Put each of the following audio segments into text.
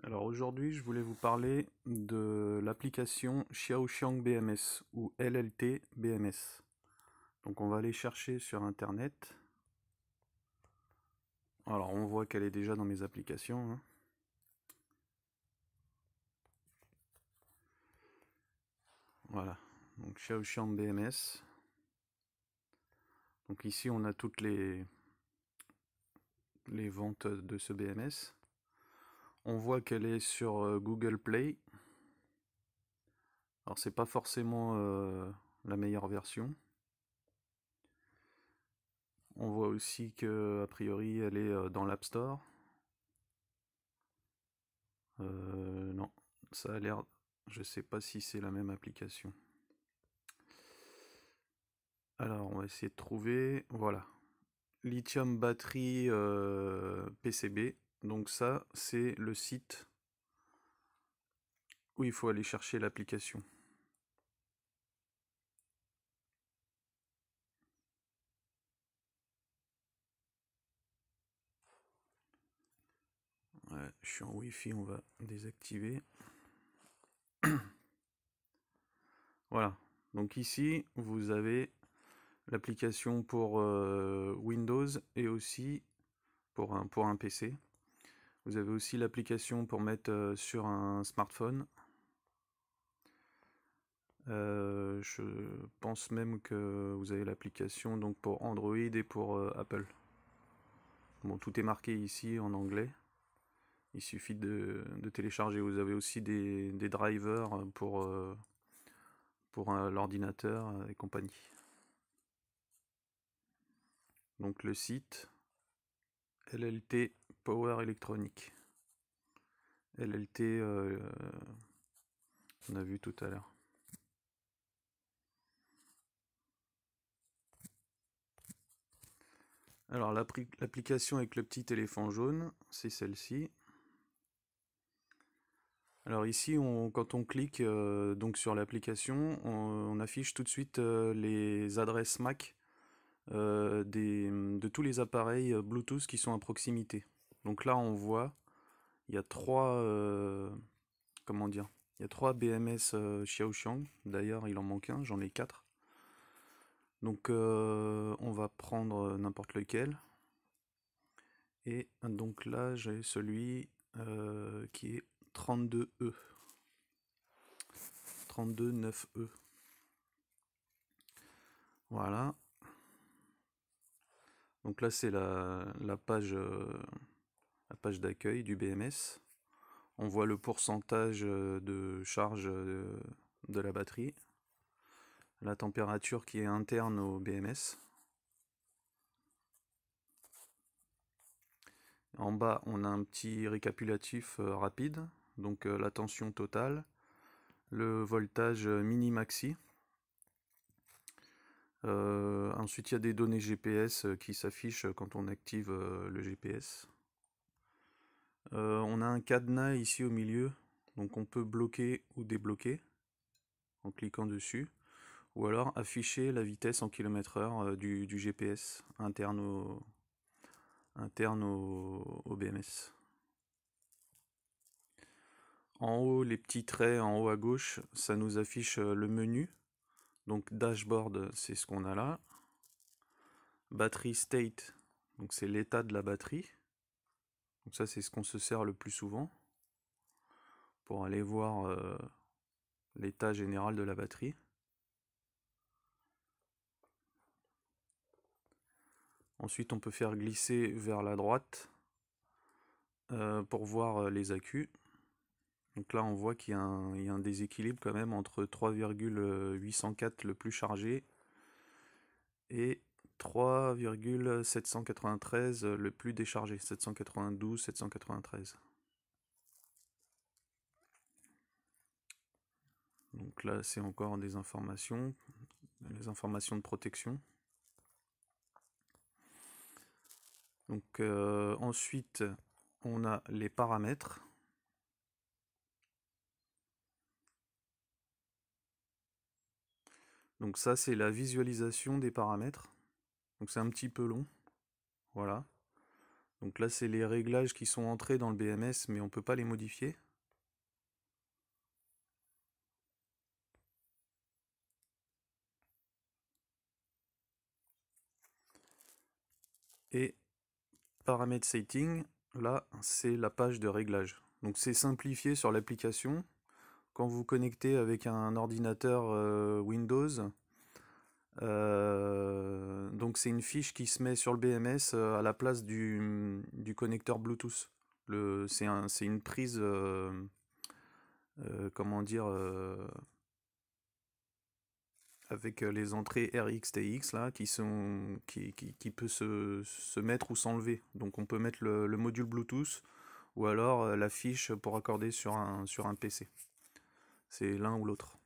Alors aujourd'hui, je voulais vous parler de l'application Xiaoxiang BMS ou LLT BMS. Donc on va aller chercher sur internet. Alors on voit qu'elle est déjà dans mes applications, hein. Voilà, donc Xiaoxiang BMS. Donc ici on a toutes les ventes de ce BMS. On voit qu'elle est sur Google Play. Alors c'est pas forcément la meilleure version. On voit aussi que a priori elle est dans l'App Store. Non, ça a l'air... Je sais pas si c'est la même application. Alors, on va essayer de trouver... Voilà. Lithium batterie PCB. Donc ça, c'est le site où il faut aller chercher l'application. Ouais, je suis en Wi-Fi, on va désactiver. Voilà. Donc ici, vous avez l'application pour Windows et aussi pour un PC. Vous avez aussi l'application pour mettre sur un smartphone. Je pense même que vous avez l'application donc pour Android et pour Apple. Bon, tout est marqué ici en anglais. Il suffit de télécharger. Vous avez aussi des drivers pour l'ordinateur et compagnie. Donc le site LLT Power Electronic. LLT, on a vu tout à l'heure. Alors l'application avec le petit éléphant jaune, c'est celle-ci. Alors ici, quand on clique donc sur l'application, on affiche tout de suite les adresses MAC de tous les appareils Bluetooth qui sont à proximité. Donc là, on voit, il y a comment dire, il y a 3 BMS Xiaoxiang. D'ailleurs, il en manque un, j'en ai 4. Donc on va prendre n'importe lequel. Et donc là, j'ai celui qui est 32E. 32.9E. Voilà. Donc là, c'est la page d'accueil du BMS. On voit le pourcentage de charge de la batterie. La température qui est interne au BMS. En bas, on a un petit récapitulatif rapide. Donc la tension totale, le voltage mini-maxi. Ensuite, il y a des données GPS qui s'affichent quand on active le GPS. On a un cadenas ici au milieu, donc on peut bloquer ou débloquer en cliquant dessus, ou alors afficher la vitesse en km/h du GPS interne au BMS. En haut, les petits traits en haut à gauche, ça nous affiche le menu. Donc dashboard, c'est ce qu'on a là. Battery state, donc c'est l'état de la batterie. Donc ça, c'est ce qu'on se sert le plus souvent pour aller voir l'état général de la batterie. Ensuite, on peut faire glisser vers la droite pour voir les accus. Donc là, on voit qu'il y a un déséquilibre quand même entre 3,804 le plus chargé et 3,793 le plus déchargé, 792, 793. Donc là, c'est encore des informations, les informations de protection. Donc ensuite, on a les paramètres. Donc ça, c'est la visualisation des paramètres. Donc c'est un petit peu long. Voilà. Donc là, c'est les réglages qui sont entrés dans le BMS, mais on ne peut pas les modifier. Et paramètres setting, là, c'est la page de réglage. Donc c'est simplifié sur l'application. Quand vous connectez avec un ordinateur Windows, donc c'est une fiche qui se met sur le BMS à la place du connecteur Bluetooth. C'est une prise, comment dire, avec les entrées RX-TX là, qui peut se mettre ou s'enlever. Donc on peut mettre le module Bluetooth ou alors la fiche pour accorder sur un PC. C'est l'un ou l'autre.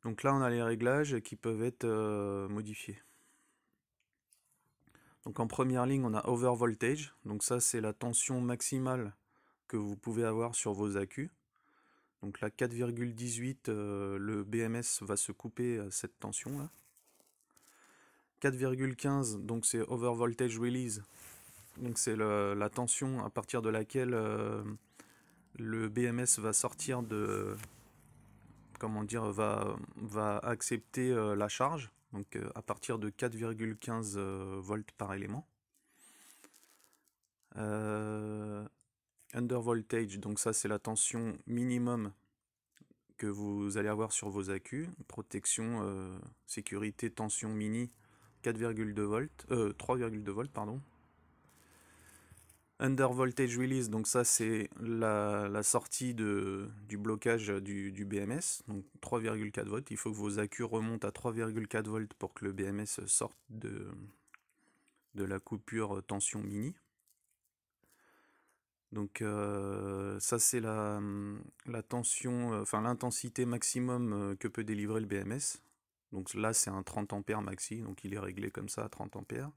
Donc là on a les réglages qui peuvent être modifiés. Donc en première ligne on a overvoltage, donc ça c'est la tension maximale que vous pouvez avoir sur vos accus. Donc là 4,18, le BMS va se couper à cette tension là. 4,15, donc c'est overvoltage release, donc c'est la tension à partir de laquelle le BMS va sortir de, comment dire, va accepter la charge, donc à partir de 4,15 volts par élément. Undervoltage, donc ça c'est la tension minimum que vous allez avoir sur vos accus. Protection, sécurité, tension mini, 4,2 volts, 3,2 volts pardon. Undervoltage release, donc ça c'est la sortie du blocage du BMS, donc 3,4 volts. Il faut que vos accus remontent à 3,4 volts pour que le BMS sorte de la coupure tension mini. Donc ça c'est la tension, enfin l'intensité maximum que peut délivrer le BMS. Donc là c'est un 30 ampères maxi, donc il est réglé comme ça à 30 ampères.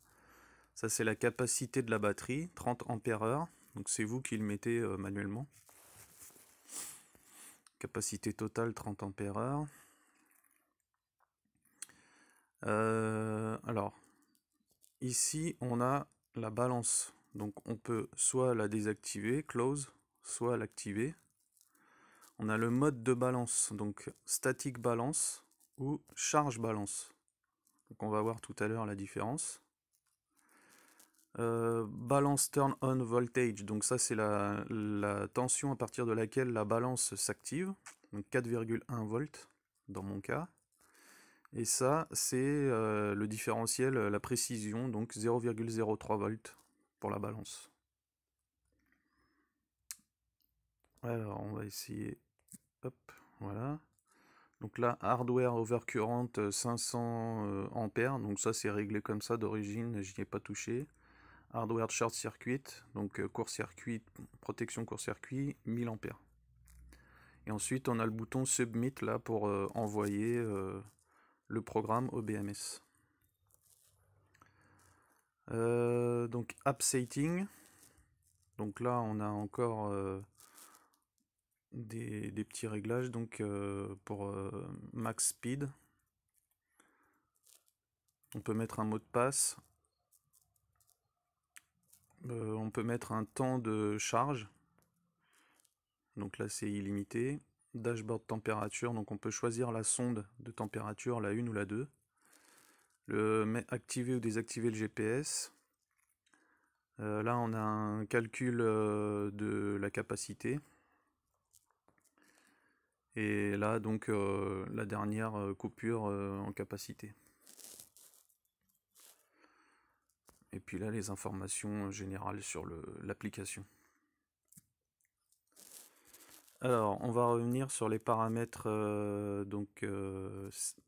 Ça c'est la capacité de la batterie, 30 ampères heure. Donc c'est vous qui le mettez manuellement. Capacité totale 30 ampères heure. Alors ici on a la balance. Donc on peut soit la désactiver, close, soit l'activer. On a le mode de balance, donc static balance ou charge balance. Donc on va voir tout à l'heure la différence. Balance turn on voltage, donc ça c'est la tension à partir de laquelle la balance s'active, donc 4,1 volts dans mon cas. Et ça c'est le différentiel, la précision, donc 0,03 volts pour la balance. Alors on va essayer, hop, voilà. Donc là, hardware overcurrent 500 ampères, donc ça c'est réglé comme ça d'origine, j'y ai pas touché. Hardware short circuit, donc court-circuit, protection court-circuit, 1000 ampères. Et ensuite on a le bouton submit là pour envoyer le programme au BMS. Donc app setting, donc là on a encore des petits réglages, donc pour max speed. On peut mettre un mot de passe. On peut mettre un temps de charge. Donc là c'est illimité. Dashboard température, donc on peut choisir la sonde de température, la 1 ou la 2. Activer ou désactiver le GPS. Là on a un calcul de la capacité. Et là donc la dernière coupure en capacité. Et puis là les informations générales sur l'application. Alors on va revenir sur les paramètres,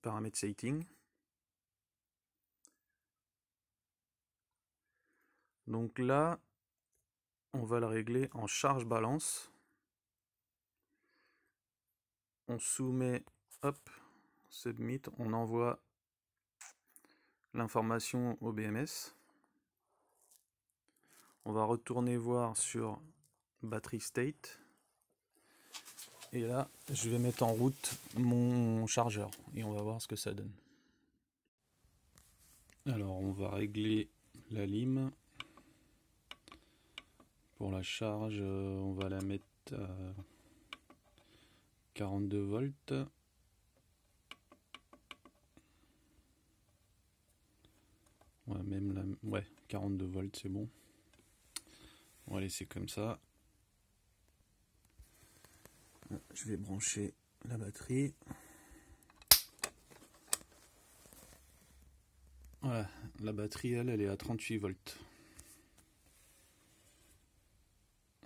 paramètres setting. Donc là on va le régler en charge balance. On soumet, hop, submit, on envoie l'information au BMS. On va retourner voir sur battery state. Et là, je vais mettre en route mon chargeur et on va voir ce que ça donne. Alors, on va régler la lime. Pour la charge, on va la mettre à 42 volts. Ouais, même la... ouais, 42 volts, c'est bon. On va laisser comme ça. Je vais brancher la batterie. Voilà, la batterie, elle est à 38 volts.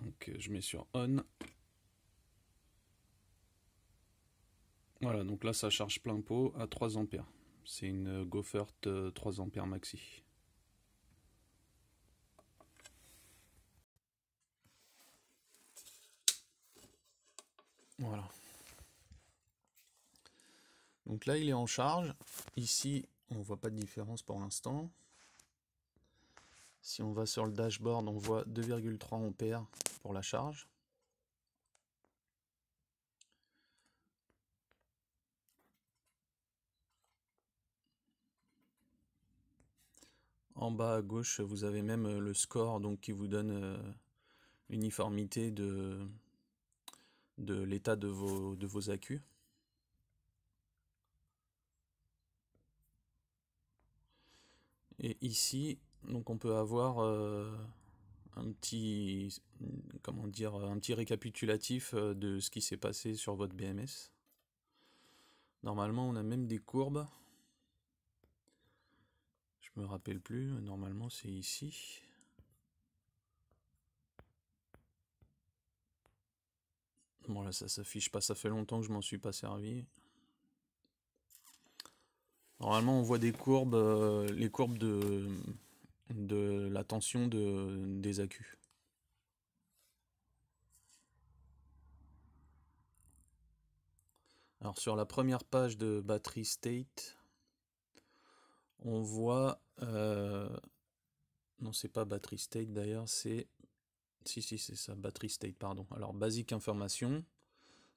Donc je mets sur on. Voilà, donc là ça charge plein pot à 3 ampères. C'est une Goffert 3 ampères maxi. Voilà. Donc là il est en charge. Ici on voit pas de différence pour l'instant. Si on va sur le dashboard, on voit 2,3 ampères pour la charge. En bas à gauche, vous avez même le score donc, qui vous donne l'uniformité de l'état de vos accus. Et ici, donc on peut avoir un petit, comment dire, un petit récapitulatif de ce qui s'est passé sur votre BMS. Normalement, on a même des courbes. Je me rappelle plus. Normalement, c'est ici. Bon là, ça s'affiche pas. Ça fait longtemps que je m'en suis pas servi. Normalement, on voit des courbes, les courbes de la tension des accus. Alors sur la première page de Battery State, on voit... non, c'est pas Battery State d'ailleurs, c'est... Si, c'est ça, Battery State, pardon. Alors, Basic Information.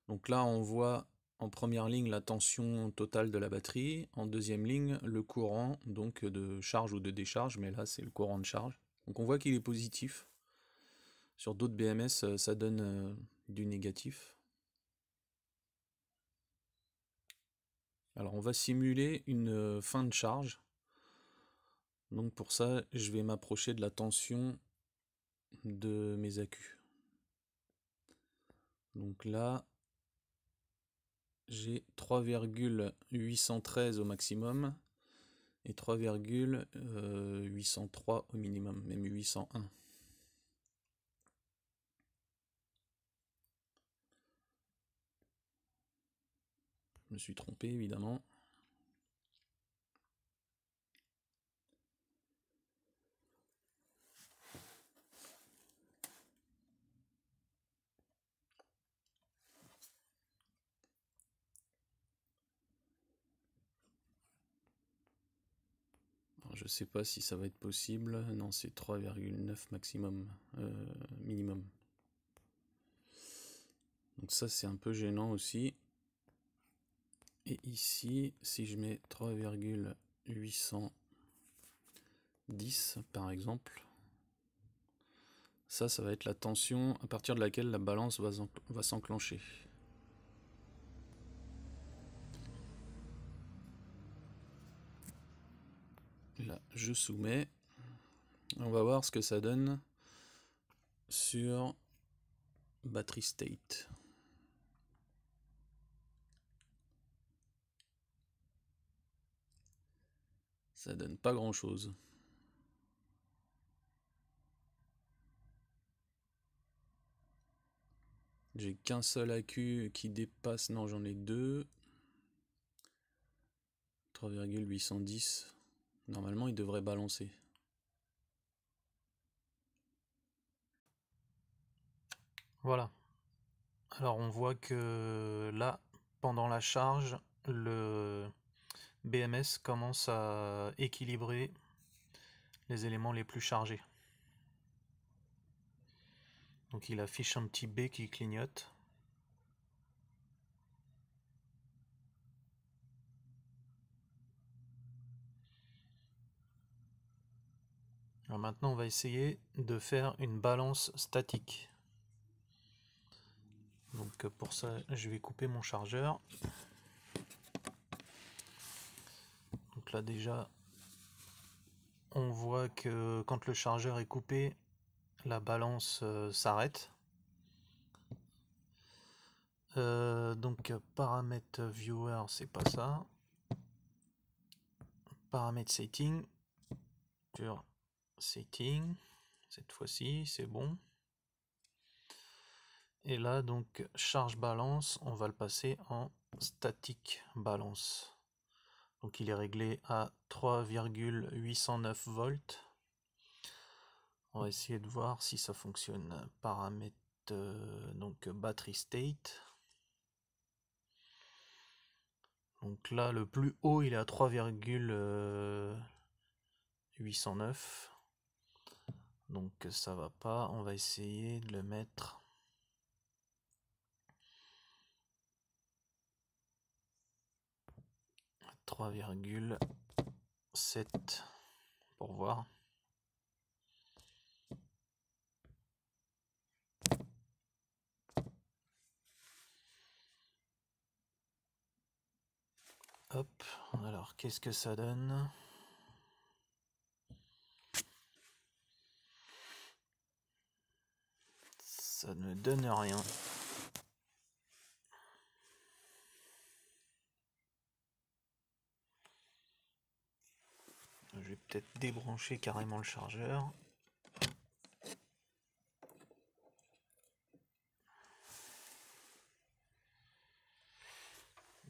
Donc là, on voit en première ligne la tension totale de la batterie. En deuxième ligne, le courant donc de charge ou de décharge, mais là, c'est le courant de charge. Donc on voit qu'il est positif. Sur d'autres BMS, ça donne du négatif. Alors on va simuler une fin de charge. Donc pour ça, je vais m'approcher de la tension de mes accus. Donc là, j'ai 3,813 au maximum et 3,803 au minimum, même 801. Je me suis trompé évidemment. Je sais pas si ça va être possible. Non, c'est 3,9 maximum, minimum. Donc ça, c'est un peu gênant aussi. Et ici, si je mets 3,810 par exemple, ça va être la tension à partir de laquelle la balance va s'enclencher. Là, je soumets. On va voir ce que ça donne sur Battery State. Ça donne pas grand chose. J'ai qu'un seul accu qui dépasse, non j'en ai deux. 3,810. Normalement il devrait balancer. Voilà. Alors on voit que là, pendant la charge, le BMS commence à équilibrer les éléments les plus chargés. Donc il affiche un petit B qui clignote. Alors maintenant on va essayer de faire une balance statique. Donc pour ça je vais couper mon chargeur. Donc là déjà on voit que quand le chargeur est coupé, la balance s'arrête. Donc paramètres viewer, c'est pas ça. Paramètres setting. Sur setting, cette fois-ci c'est bon. Et là donc charge balance, on va le passer en static balance. Donc il est réglé à 3,809 volts. On va essayer de voir si ça fonctionne. Paramètres donc battery state. Donc là le plus haut il est à 3,809. Donc ça va pas. On va essayer de le mettre 3,7 pour voir. Hop, alors qu'est-ce que ça donne? Ça ne donne rien. Je vais peut-être débrancher carrément le chargeur.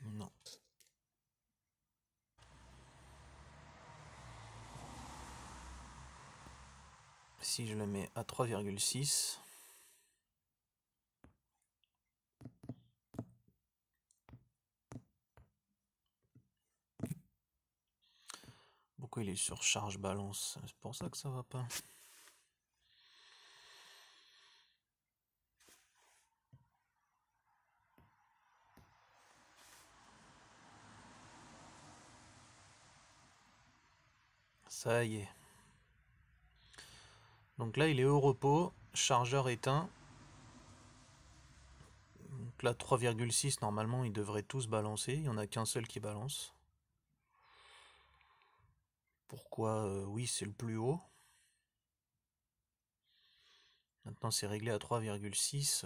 Non. Si je le mets à 3,6. Pourquoi il est sur charge balance? C'est pour ça que ça va pas. Ça y est. Donc là il est au repos, chargeur éteint. Donc là 3,6 normalement ils devraient tous balancer, il n'y en a qu'un seul qui balance. Pourquoi? Oui c'est le plus haut. Maintenant c'est réglé à 3,6.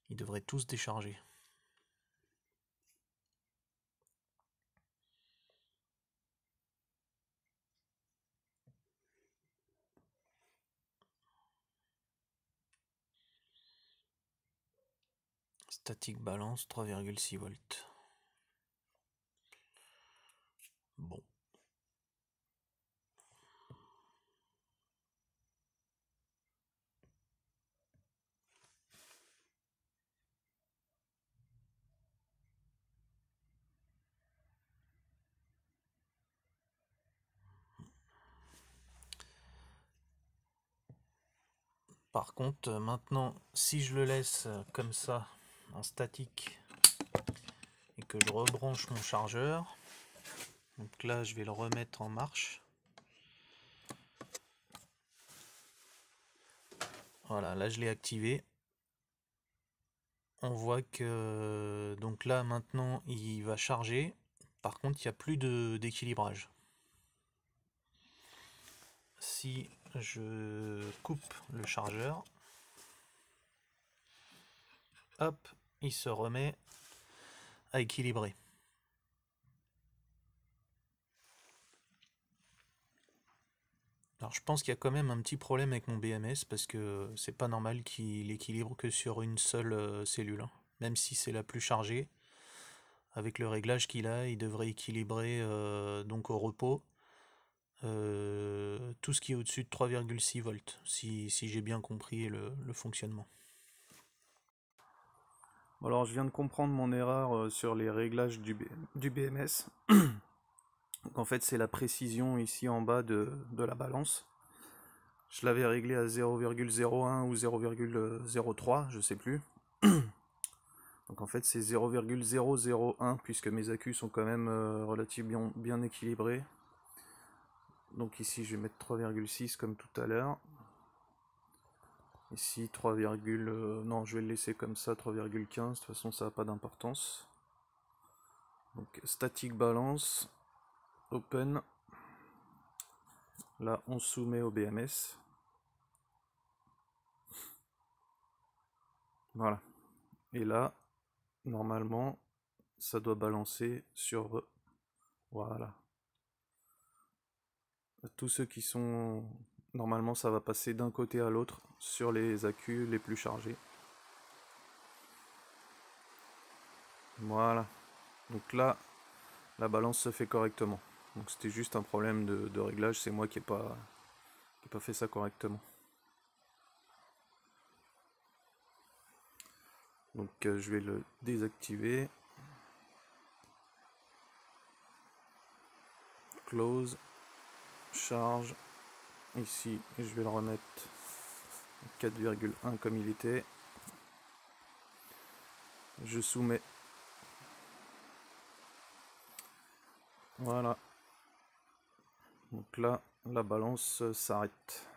Ils devraient tous décharger. Static balance 3,6 volts. Bon. Par contre, maintenant, si je le laisse comme ça, en statique, et que je rebranche mon chargeur, donc là, je vais le remettre en marche. Voilà, là, je l'ai activé. On voit que, donc là, maintenant, il va charger. Par contre, il n'y a plus d'équilibrage. Si je coupe le chargeur, hop, il se remet à équilibrer. Alors je pense qu'il y a quand même un petit problème avec mon BMS parce que c'est pas normal qu'il équilibre que sur une seule cellule. Même si c'est la plus chargée, avec le réglage qu'il a, il devrait équilibrer donc au repos tout ce qui est au-dessus de 3,6 volts, si j'ai bien compris le fonctionnement. Alors je viens de comprendre mon erreur sur les réglages du BMS. Donc en fait c'est la précision ici en bas de la balance. Je l'avais réglé à 0,01 ou 0,03, je sais plus. Donc en fait c'est 0,001 puisque mes accus sont quand même relativement bien équilibrés. Donc ici je vais mettre 3,6 comme tout à l'heure. Ici 3, non, je vais le laisser comme ça, 3,15, de toute façon ça n'a pas d'importance. Donc static balance, open. Là on soumet au BMS. Voilà. Et là, normalement, ça doit balancer sur... Voilà. Tous ceux qui sont... Normalement, ça va passer d'un côté à l'autre sur les accus les plus chargés. Voilà. Donc là, la balance se fait correctement. Donc c'était juste un problème de réglage, c'est moi qui n'ai pas fait ça correctement. Donc je vais le désactiver. Close. Charge. Ici, je vais le remettre 4,1 comme il était. Je soumets. Voilà. Donc là, la balance s'arrête.